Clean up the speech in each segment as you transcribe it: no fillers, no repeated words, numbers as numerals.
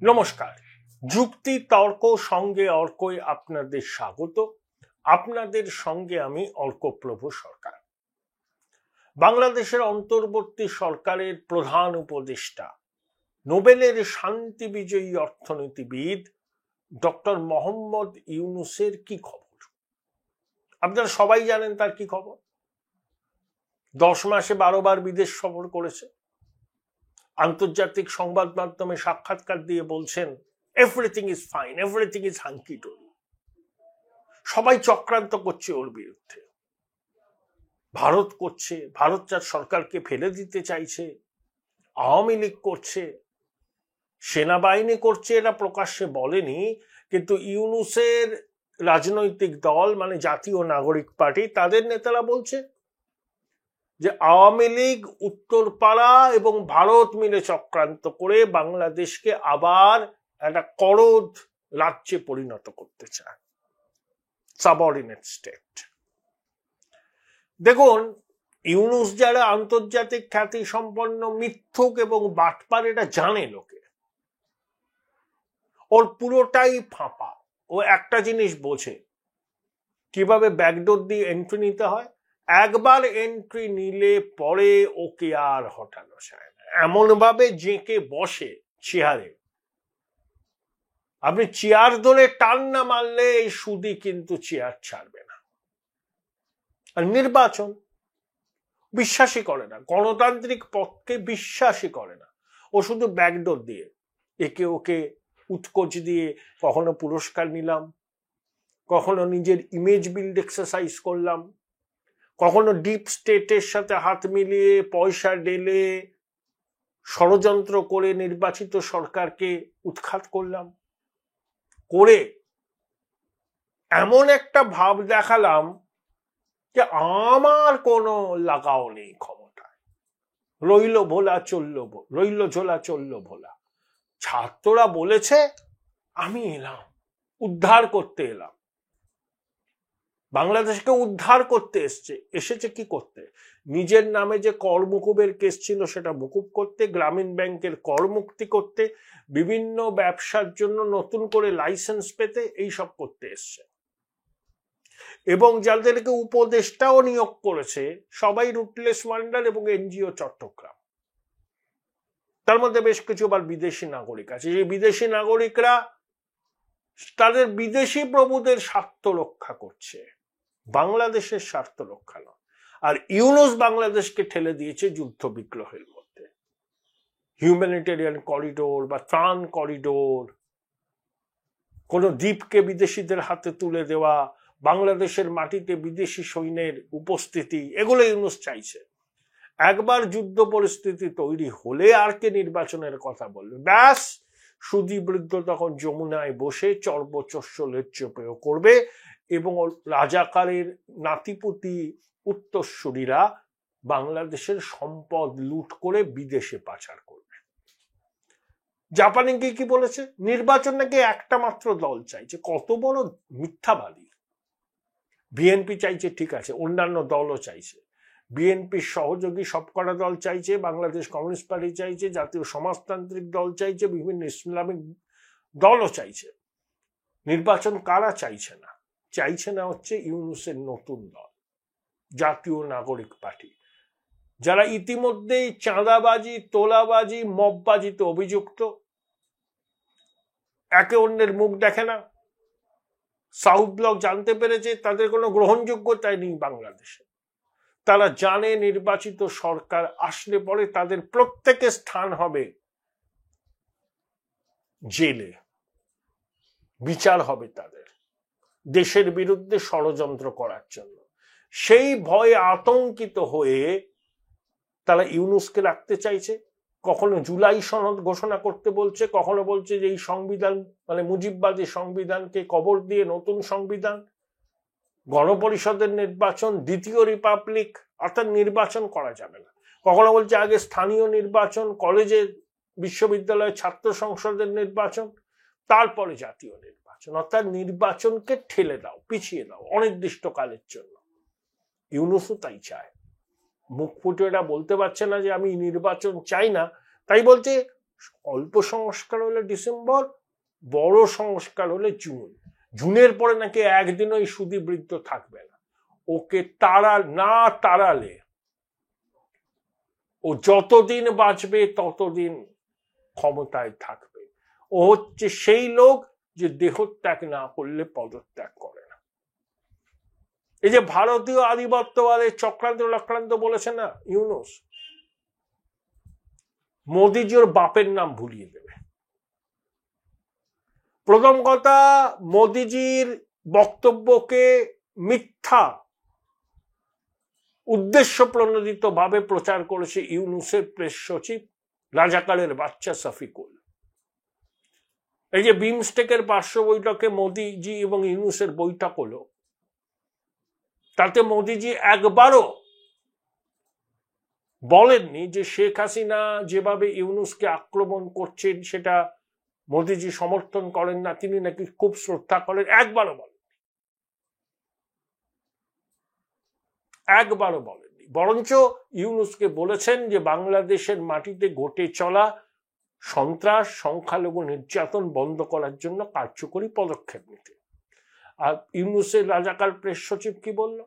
নমস্কার। যুক্তি তর্ক সঙ্গে অর্কই আপনাদের স্বাগত। আপনাদের সঙ্গে আমি অর্কপ্রভু সরকার। বাংলাদেশের অন্তর্বর্তী সরকারের প্রধান উপদেষ্টা, নোবেলের শান্তি বিজয়ী অর্থনীতিবিদ ডক্টর মোহাম্মদ ইউনূসের কি খবর? আপনারা সবাই জানেন তার কি খবর। 10 মাসে 12 বার বিদেশ সফর করেছে। আন্তর্জাতিক সংবাদ মাধ্যমে সাক্ষাৎকার দিয়ে বলছেন everything is fine, everything is hunky dory চক্রান্ত করছে ওর বিরুদ্ধে, ভারত করছে, ভারত তার সরকারকে ফেলে দিতে চাইছে, আওয়ামী লীগ করছে, সেনাবাহিনী করছে। এরা প্রকাশ্যে বলেনি, কিন্তু ইউনূসের রাজনৈতিক দল মানে জাতীয় নাগরিক পার্টি, তাদের নেতারা বলছে যে আওয়ামী লীগ, উত্তরপাড়া এবং ভারত মিলে চক্রান্ত করে বাংলাদেশকে আবার একটা করদ রাজ্যে পরিণত করতে চায়, সাবঅর্ডিনেট স্টেট। দেখুন, ইউনূস যারা আন্তর্জাতিক খ্যাতি সম্পন্ন মিথ্যুক এবং বাটপার, এটা জানে লোকে। ওর পুরোটাই ফাঁপা। ও একটা জিনিস বোঝে, কিভাবে ব্যাকডোর দিয়ে এন্ট্রি নিতে হয়। একবার এন্ট্রি নিলে পরে ওকে আর হটানো যায় না। এমন ভাবে জেঁকে বসে চেয়ারে, আপনি চেয়ার ধরে টান না মারলে এই সুদি কিন্তু চেয়ার ছাড়বে না। আর নির্বাচন বিশ্বাসই করে না, গণতান্ত্রিক পথকে বিশ্বাসই করে না। ও শুধু ব্যাকডোর দিয়ে একে ওকে উৎকোচ দিয়ে কখনো পুরস্কার নিলাম, কখনো নিজের ইমেজ বিল্ড এক্সারসাইজ করলাম, কখনো ডিপ স্টেটের সাথে হাত মিলিয়ে পয়সা ঢেলে ষড়যন্ত্র করে নির্বাচিত সরকারকে উৎখাত করলাম, করে এমন একটা ভাব দেখালাম যে আমার কোনো লাগাও নেই ক্ষমতায়, রইল ভোলা চলল, রইল ঝোলা চলল ভোলা। ছাত্ররা বলেছে আমি এলাম, উদ্ধার করতে এলাম, বাংলাদেশকে উদ্ধার করতে এসেছে কি করতে? নিজের নামে যে কর মুকুবের কেস ছিল সেটা মুকুব করতে, গ্রামীণ ব্যাংকের কর মুক্তি করতে, বিভিন্ন ব্যবসার জন্য নতুন করে লাইসেন্স পেতে, এইসব করতে এসছে। এবং যাদেরকে উপদেষ্টাও নিয়োগ করেছে সবাই রুটলেস ওয়ান্ডার এবং এনজিও চট্টগ্রাম। তার মধ্যে বেশ কিছু আবার বিদেশি নাগরিক আছে। যে বিদেশি নাগরিকরা তাদের বিদেশি প্রভুদের স্বার্থ রক্ষা করছে, বাংলাদেশের স্বার্থ রক্ষা নয়। আর ইউনূস বাংলাদেশকে ঠেলে দিয়েছে যুদ্ধ বিগ্রহের মধ্যে। হিউম্যানিটেরিয়ান করিডোর বা ত্রাণ করিডোর, কোন দ্বীপকে বিদেশিদের হাতে তুলে দেওয়া, বাংলাদেশের মাটিতে বিদেশি সৈন্যের উপস্থিতি, এগুলো ইউনূস চাইছে। একবার যুদ্ধ পরিস্থিতি তৈরি হলে আর কে নির্বাচনের কথা বলবে? ব্যাস, সুদী বৃদ্ধ তখন যমুনায় বসে চর্বচস্য লেচ্চপেয় করবে এবং রাজাকারের নাতিপুতি উত্তরসূরিরা বাংলাদেশের সম্পদ লুট করে বিদেশে পাচার করবে। জাপানে গিয়ে কি বলেছে? নির্বাচন নাকি একটা মাত্র দল চাইছে। কত বড় মিথ্যাবাদী! বিএনপি চাইছে, ঠিক আছে, অন্যান্য দলও চাইছে। বিএনপির সহযোগী সবকটা দল চাইছে, বাংলাদেশ কমিউনিস্ট পার্টি চাইছে, জাতীয় সমাজতান্ত্রিক দল চাইছে, বিভিন্ন ইসলামিক দলও চাইছে। নির্বাচন কারা চাইছে না? চাইছে না হচ্ছে ইউনূসের নতুন দল, জাতীয় নাগরিক পার্টি, যারা ইতিমধ্যেই চাঁদাবাজি, তোলাবাজি, মববাজিতে অভিযুক্ত। একে অন্যের মুখ দেখে না। সাউথ ব্লক জানতে পেরেছে তাদের কোনো গ্রহণযোগ্যতাই নেই বাংলাদেশে। তারা জানে নির্বাচিত সরকার আসলে পরে তাদের প্রত্যেকের স্থান হবে জেলে, বিচার হবে তাদের, দেশের বিরুদ্ধে ষড়যন্ত্র করার জন্য। সেই ভয়ে আতঙ্কিত হয়ে তারা ইউনূসকে রাখতে চাইছে। কখনো জুলাই সনদ ঘোষণা করতে বলছে, কখনো বলছে যে এই সংবিধান মানে মুজিববাদী সংবিধানকে কবর দিয়ে নতুন সংবিধান, গণপরিষদের নির্বাচন, দ্বিতীয় রিপাবলিক, অর্থাৎ নির্বাচন করা যাবে না। কখনো বলছে আগে স্থানীয় নির্বাচন, কলেজে বিশ্ববিদ্যালয়ে ছাত্র সংসদের নির্বাচন, তারপরে জাতীয় নির্বাচন। অর্থাৎ নির্বাচনকে ঠেলে দাও, পিছিয়ে দাও অনির্দিষ্টকালের জন্য। ইউনূসও তাই চায়। মুখ ফুটে এটা বলতে পারছে না যে আমি নির্বাচন চাই না, তাই বলছে অল্প সংস্কার হলে ডিসেম্বর, বড় সংস্কার হলে জুন। জুনের পরে নাকি একদিনও এই সুদী বৃদ্ধ থাকবে না। ওকে তাড়ালে ও যতদিন বাঁচবে ততদিন ক্ষমতায় থাকবে। ও হচ্ছে সেই লোক যে দেহত্যাগ না করলে পদত্যাগ করে না। এই যে ভারতীয় আধিপত্যবাদের চক্রান্ত বলেছে না ইউনূস, মোদিজি ওর বাপের নাম ভুলিয়ে দেবে। প্রথম কথা, মোদিজির বক্তব্যকে মিথ্যা উদ্দেশ্য প্রণোদিত ভাবে প্রচার করেছে ইউনূসের প্রেস সচিব রাজাকারের বাচ্চা শফিকুল। এই যে বিমস্টেকের পার্শ্ব বৈঠকে মোদিজি এবং ইউনূসের বৈঠক হলো, তাতে মোদিজি একবারও বলেননি যে শেখ হাসিনা যেভাবে ইউনূসকে আক্রমণ করছেন সেটা মোদিজি সমর্থন করেন না, তিনি নাকি খুব শ্রদ্ধা করেন। একবারও বলেননি। বরঞ্চ ইউনূসকে বলেছেন যে বাংলাদেশের মাটিতে ঘটে চলা সন্ত্রাস, সংখ্যালঘু নির্যাতন বন্ধ করার জন্য কার্যকরী পদক্ষেপ নিতে। আর ইউনূসের রাজাকার প্রেস সচিব কি বলল?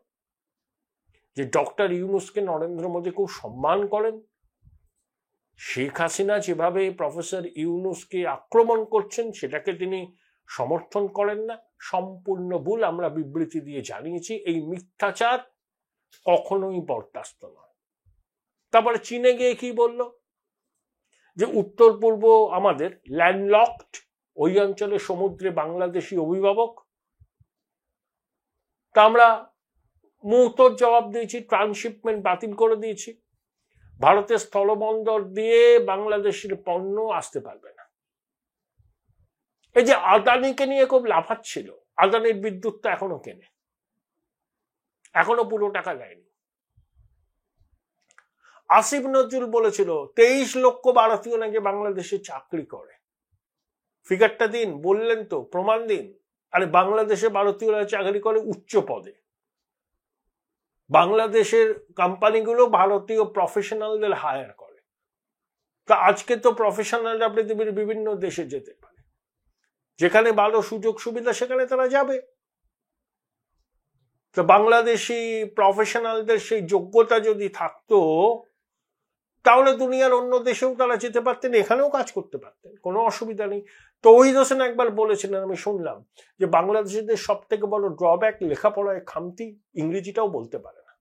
যে ডক্টর ইউনূসকে নরেন্দ্র মোদী খুব সম্মান করেন, শেখ হাসিনা যেভাবে প্রফেসর ইউনূসকে আক্রমণ করছেন সেটাকে তিনি সমর্থন করেন না। সম্পূর্ণ ভুল, আমরা বিবৃতি দিয়ে জানিয়েছি। এই মিথ্যাচার কখনোই বরদাস্ত নয়। তারপরে চীনে গিয়ে কি বলল? যে উত্তর পূর্ব আমাদের ল্যান্ডলকড, ওই অঞ্চলে সমুদ্রে বাংলাদেশি অভিভাবক। তা আমরা মুহূর্তের জবাব দিয়েছি, ট্রান্সশিপমেন্ট বাতিল করে দিয়েছি। ভারতের স্থলবন্দর দিয়ে বাংলাদেশের পণ্য আসতে পারবে না। এই যে আদানিকে নিয়ে খুব লাফাচ্ছিল, আদানির বিদ্যুৎটা এখনো কেনে, এখনো পুরো টাকা দেয়নি। আসিফ নজরুল বলেছিল 23 লক্ষ ভারতীয় নাকি বাংলাদেশে চাকরি করে। ফিগারটা দিন, বললেন তো, প্রমাণ দিন। আরে বাংলাদেশে ভারতীয়রা চাকরি করে উচ্চ পদে। বাংলাদেশের কোম্পানিগুলো ভারতীয় প্রফেশনালদের হায়ার করে। তা আজকে তো প্রফেশনালরা পৃথিবীর বিভিন্ন দেশে যেতে পারে, যেখানে ভালো সুযোগ সুবিধা সেখানে তারা যাবে। তো বাংলাদেশি প্রফেশনালদের সেই যোগ্যতা যদি থাকতো তাহলে দুনিয়ার অন্য দেশেও তারা যেতে পারতেন, এখানেও কাজ করতে পারতেন, কোনো অসুবিধা নেই। তৌহিদ হোসেন একবার বলেছিলেন, আমি শুনলাম, যে বাংলাদেশিদের সব থেকে বড় ড্রব্যাক লেখাপড়ায় খামতি, ইংরেজিটাও বলতে পারে না।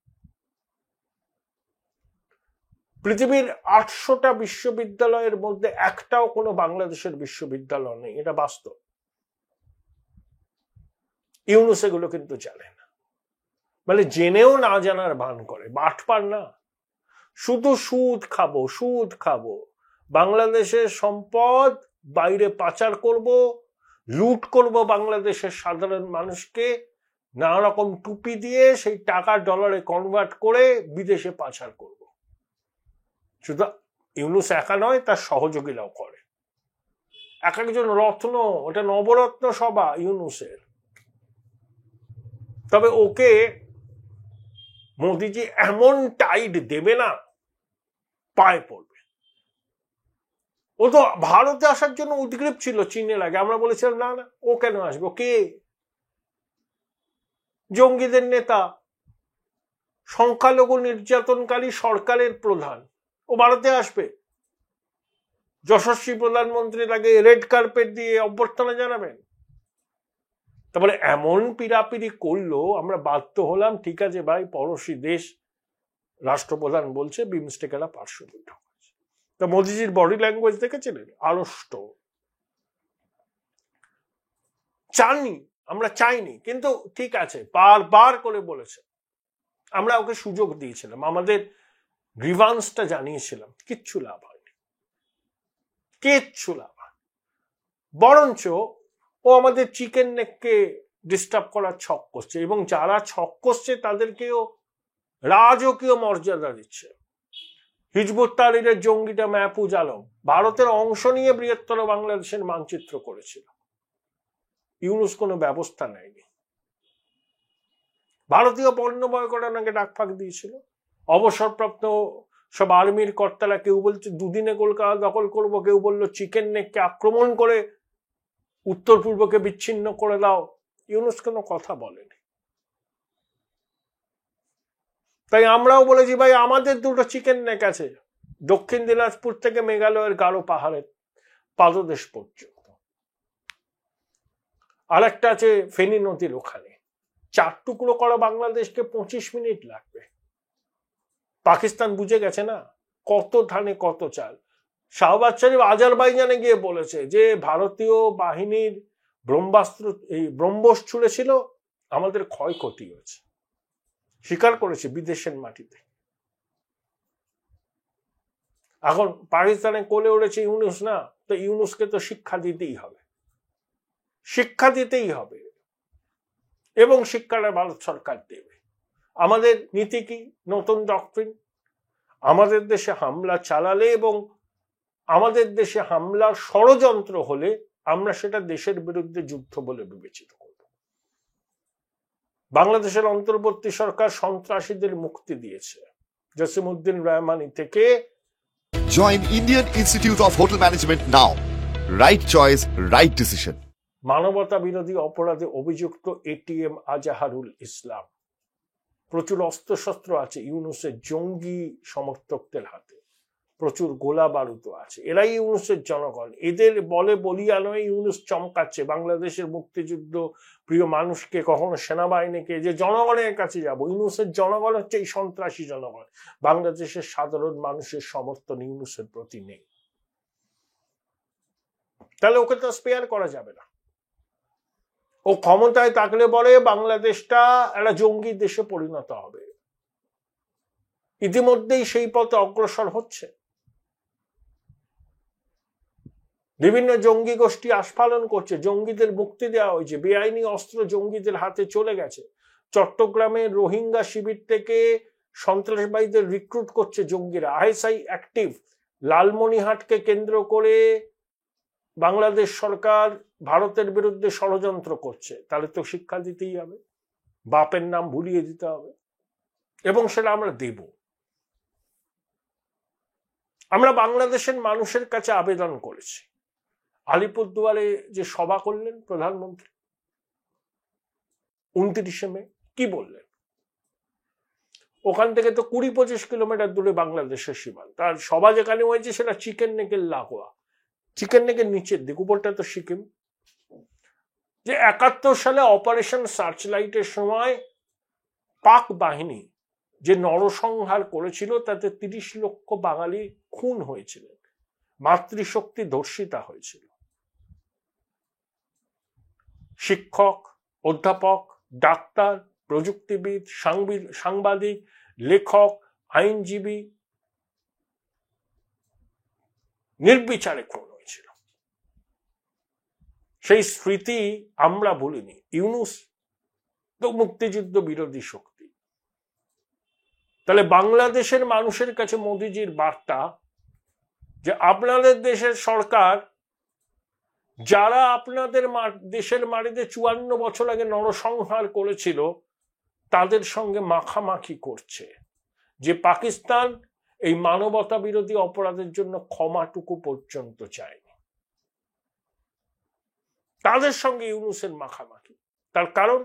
পৃথিবীর 800টা বিশ্ববিদ্যালয়ের মধ্যে একটাও কোনো বাংলাদেশের বিশ্ববিদ্যালয় নেই, এটা বাস্তব। ইউনূস এগুলো কিন্তু জানে না, মানে জেনেও না জানার ভান করে, বাটপার না, শুধু সুদ খাবো, বাংলাদেশের সম্পদ বাইরে পাচার করব, লুট করব বাংলাদেশের সাধারণ মানুষকে, নানা রকম টুপি দিয়ে সেই টাকা ডলারে কনভার্ট করে বিদেশে পাচার করব। শুধু ইউনূস একা নয়, তার সহযোগীরাও করে। এক একজন রত্ন, ওটা নবরত্ন সভা ইউনূসের। তবে ওকে মোদিজি এমন টাইট দেবে না, পায়ে পড়বে। ও তো ভারতে আসার জন্য উদ্গ্রীব ছিল চীনের আগে। আমরা বলেছিলাম না না, ও কেন আসবে, কে? জঙ্গিদের নেতা, সংখ্যালঘু নির্যাতনকারী সরকারের প্রধান, ও ভারতে আসবে? যশস্বী প্রধানমন্ত্রীর আগে রেড কার্পেট দিয়ে অভ্যর্থনা জানাবেন? তারপরে এমন পিড়াপিড়ি করলো, আমরা বাধ্য হলাম, ঠিক আছে ভাই, পড়োশি দেশ, রাষ্ট্রপ্রধান বলছে বিমস্টেকেরা পার্শ্ব বৈঠক। তা মোদিজির বডি ল্যাঙ্গুয়েজ দেখেছিলেন? আড়ষ্ট। চাননি, আমরা চাইনি, কিন্তু ঠিক আছে, বারবার করে বলেছে। আমরা ওকে সুযোগ দিয়েছিলাম, আমাদের গ্রিভান্সটা জানিয়েছিলাম, কিচ্ছু লাভ হয়নি, কিচ্ছু লাভ হয়। বরঞ্চ ও আমাদের চিকেন নেককে ডিস্টার্ব করার ছক করছে, এবং যারা ছক করছে তাদেরকেও রাজকীয় মর্যাদা দিচ্ছে। হিজবুত তাহরিরের জঙ্গিটা মাহফুজ আলম ভারতের অংশ নিয়ে বৃহত্তর বাংলাদেশের মানচিত্র করেছিল, ইউনূস কোনো ব্যবস্থা নেয়নি। ভারতীয় পণ্য বয়কট নাকি ডাকফাক দিয়েছিল। অবসরপ্রাপ্ত সব আর্মির কর্তারা, কেউ বলছে দুদিনে কলকাতা দখল করব, কেউ বলল চিকেন নেককে আক্রমণ করে উত্তর পূর্বকে বিচ্ছিন্ন করে দাও। ইউনূস কোনো কথা বলেনি। তাই আমরাও বলেছি ভাই আমাদের দুটো চিকেন নেক আছে, দক্ষিণ দিনাজপুর থেকে মেঘালয়ের গারো পাহাড়ের পাদদেশ পর্যন্ত, আর একটা আছে ফেনী নদীর ওখানে। 4 টুকরো করা বাংলাদেশকে 25 মিনিট লাগবে। পাকিস্তান বুঝে গেছে না কত ধানে কত চাল। শাহবাজ শরীফ আজারবাইজানে গিয়ে বলেছে যে ভারতীয় বাহিনীর ব্রহ্মাস্ত্র এই ব্রহ্মস ছুড়েছিল, আমাদের ক্ষয়ক্ষতি হয়েছে, স্বীকার করেছে বিদেশের মাটিতে। এখন পাকিস্তানে কোলে উড়েছে ইউনূস না, তো ইউনূসকে তো শিক্ষা দিতেই হবে, শিক্ষা দিতেই হবে, এবং শিক্ষাটা ভারত সরকার দেবে। আমাদের নীতি কি? নতুন ডক্ট্রিন। আমাদের দেশে হামলা চালালে এবং আমাদের দেশে হামলার ষড়যন্ত্র হলে আমরা সেটা দেশের বিরুদ্ধে যুদ্ধ বলে বিবেচিত করব। বাংলাদেশের অন্তর্বর্তী সরকার সন্ত্রাসীদের মুক্তি দিয়েছে জসিমউদ্দিন রহমানি থেকে। Join Indian Institute of Hotel Management now. Right choice, right decision. মানবতা বিরোধী অপরাধে অভিযুক্ত এটিএম আজাহারুল ইসলাম, প্রচুর অস্ত্রশস্ত্র আছে ইউনূসের জঙ্গি সমর্থকদের হাতে, প্রচুর গোলা বারুদ আছে। এরাই ইউনূসের জনগণ। এদের বলে বলিয়া নয় ইউনূস চমকাচ্ছে বাংলাদেশের মুক্তিযুদ্ধ প্রিয় মানুষকে, কখনো সেনাবাহিনীকে, যে জনগণের কাছে যাব। ইউনূসের জনগণ হচ্ছে এই সন্ত্রাসী জনগণ। বাংলাদেশের সাধারণ মানুষের সমর্থন ইউনূসের প্রতি নেই, তাহলে ওকে তো স্পেয়ার করা যাবে না। ও ক্ষমতায় থাকলে বলে বাংলাদেশটা একটা জঙ্গি দেশে পরিণত হবে। ইতিমধ্যেই সেই পথে অগ্রসর হচ্ছে। বিভিন্ন জঙ্গি গোষ্ঠী আস্ফালন করছে, জঙ্গিদের মুক্তি দেওয়া হয়েছে, বেআইনি অস্ত্র জঙ্গিদের হাতে চলে গেছে। চট্টগ্রামের রোহিঙ্গা শিবির থেকে সন্ত্রাসবাদীদের রিক্রুট করছে জঙ্গিরা, আইএসআই অ্যাক্টিভ। লালমনিরহাটকে কেন্দ্র করে বাংলাদেশ সরকার ভারতের বিরুদ্ধে ষড়যন্ত্র করছে, তাহলে তো শিক্ষা দিতেই হবে, বাপের নাম ভুলিয়ে দিতে হবে, এবং সেটা আমরা দেব। আমরা বাংলাদেশের মানুষের কাছে আবেদন করেছি। আলিপুরদুয়ারে যে সভা করলেন প্রধানমন্ত্রী 29শে মে, কি বললেন? ওখান থেকে তো 20-25 কিলোমিটার দূরে বাংলাদেশের সীমান্ত। আর সভা যেখানে হয়েছে সেটা চিকেন নেকের লাগোয়া, চিকেন নেকের নিচের দিক, উপরটা তো সিকিম। যে 71 সালে অপারেশন সার্চলাইটের সময় পাক বাহিনী যে নরসংহার করেছিল তাতে 30 লক্ষ বাঙালি খুন হয়েছিল, মাতৃশক্তি ধর্ষিতা হয়েছিল। শিক্ষক, অধ্যাপক, ডাক্তার, প্রযুক্তিবিদ, সাংবাদিক, লেখক, আইনজীবী নির্বিচারে খুন হয়েছিল। সেই স্মৃতি আমরা ভুলিনি। ইউনূস তো মুক্তিযুদ্ধ বিরোধী শক্তি। তাহলে বাংলাদেশের মানুষের কাছে মোদিজির বার্তা যে আপনাদের দেশের সরকার যারা আপনাদের দেশের মাটিতে 54 বছর আগে নরসংহার করেছিল তাদের সঙ্গে মাখামাখি করছে, যে পাকিস্তান এই মানবতা বিরোধী অপরাধের জন্য ক্ষমাটুকু পর্যন্ত চায়নি। তাদের সঙ্গে ইউনূসের মাখামাখি। তার কারণ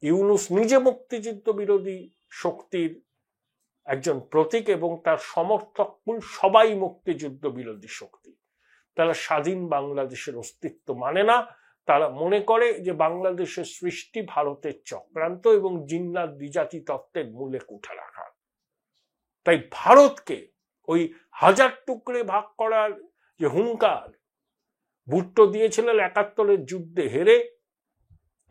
ইউনূস নিজে মুক্তিযুদ্ধ বিরোধী শক্তির একজন প্রতীক এবং তার সমর্থক সবাই মুক্তিযুদ্ধ বিরোধী শক্তি। তারা স্বাধীন বাংলাদেশের অস্তিত্ব মানে না। তারা মনে করে যে বাংলাদেশের সৃষ্টি ভারতের চক্রান্ত এবং জিন্নাত দ্বিজাতি তত্ত্বের মূলে কুঠা রাখা। তাই ভারতকে ওই 1000 টুকরে ভাগ করার যে হুঙ্কার ভুট্টো দিয়েছিলেন 71-এর যুদ্ধে হেরে,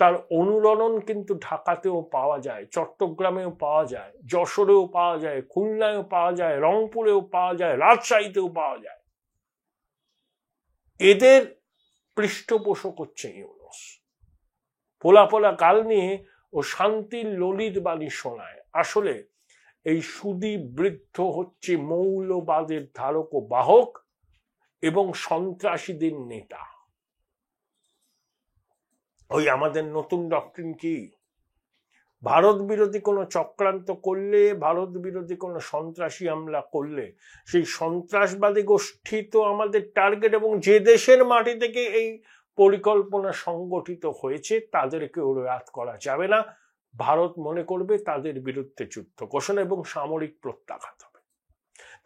তার অনুরণন কিন্তু ঢাকাতেও পাওয়া যায়, চট্টগ্রামেও পাওয়া যায়, যশোরেও পাওয়া যায়, খুলনায়ও পাওয়া যায়, রংপুরেও পাওয়া যায়, রাজশাহীতেও পাওয়া যায়। এদের পৃষ্ঠপোষক হচ্ছে ইউনূস। পোলা পোলা কাল নিয়ে ও শান্তির ললিত বাণী শোনায়। আসলে এই সুদী বৃদ্ধ হচ্ছে মৌলবাদের ধারক ও বাহক এবং সন্ত্রাসীদের নেতা। ওই আমাদের নতুন ডক্ট্রিন কি? ভারত বিরোধী কোনো চক্রান্ত করলে, ভারত বিরোধী কোনো সন্ত্রাসী হামলা করলে সেই সন্ত্রাসবাদী গোষ্ঠী তো আমাদের টার্গেট, এবং যে দেশের মাটি থেকে এই পরিকল্পনা সংগঠিত হয়েছে তাদেরকে রেয়াত করা যাবে না। ভারত মনে করবে তাদের বিরুদ্ধে যুদ্ধ ঘোষণা এবং সামরিক প্রত্যাঘাত হবে।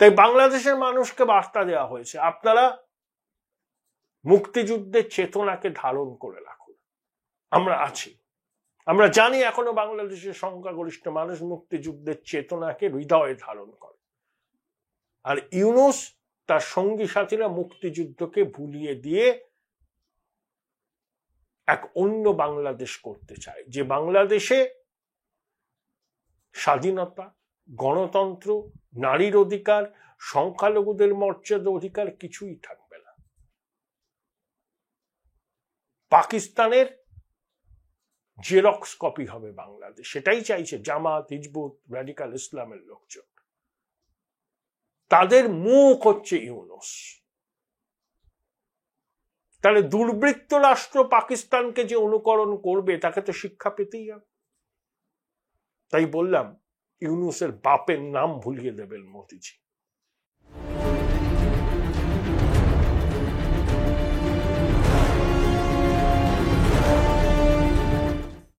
তাই বাংলাদেশের মানুষকে বার্তা দেওয়া হয়েছে, আপনারা মুক্তিযুদ্ধের চেতনাকে ধারণ করে রাখুন, আমরা আছি। আমরা জানি এখনো বাংলাদেশের সংখ্যাগরিষ্ঠ মানুষ মুক্তিযুদ্ধের চেতনাকে হৃদয়ে ধারণ করে, আর ইউনূস তার সঙ্গী সাথীরা মুক্তিযুদ্ধকে ভুলিয়ে দিয়ে এক অন্য বাংলাদেশ করতে চায়, যে বাংলাদেশে স্বাধীনতা, গণতন্ত্র, নারীর অধিকার, সংখ্যালঘুদের মর্যাদা অধিকার কিছুই থাকবে না। পাকিস্তানের জেরক্স কপি হবে বাংলাদেশ, সেটাই চাইছে জামাত, হিজবুত, রাডিকাল ইসলামের লোকজন। তাদের মুখ হচ্ছে ইউনূস। তাহলে দুর্বৃত্ত রাষ্ট্র পাকিস্তানকে যে অনুকরণ করবে তাকে তো শিক্ষা পেতেই হবে। তাই বললাম ইউনূসের বাপের নাম ভুলিয়ে দেবেন মোদিজি।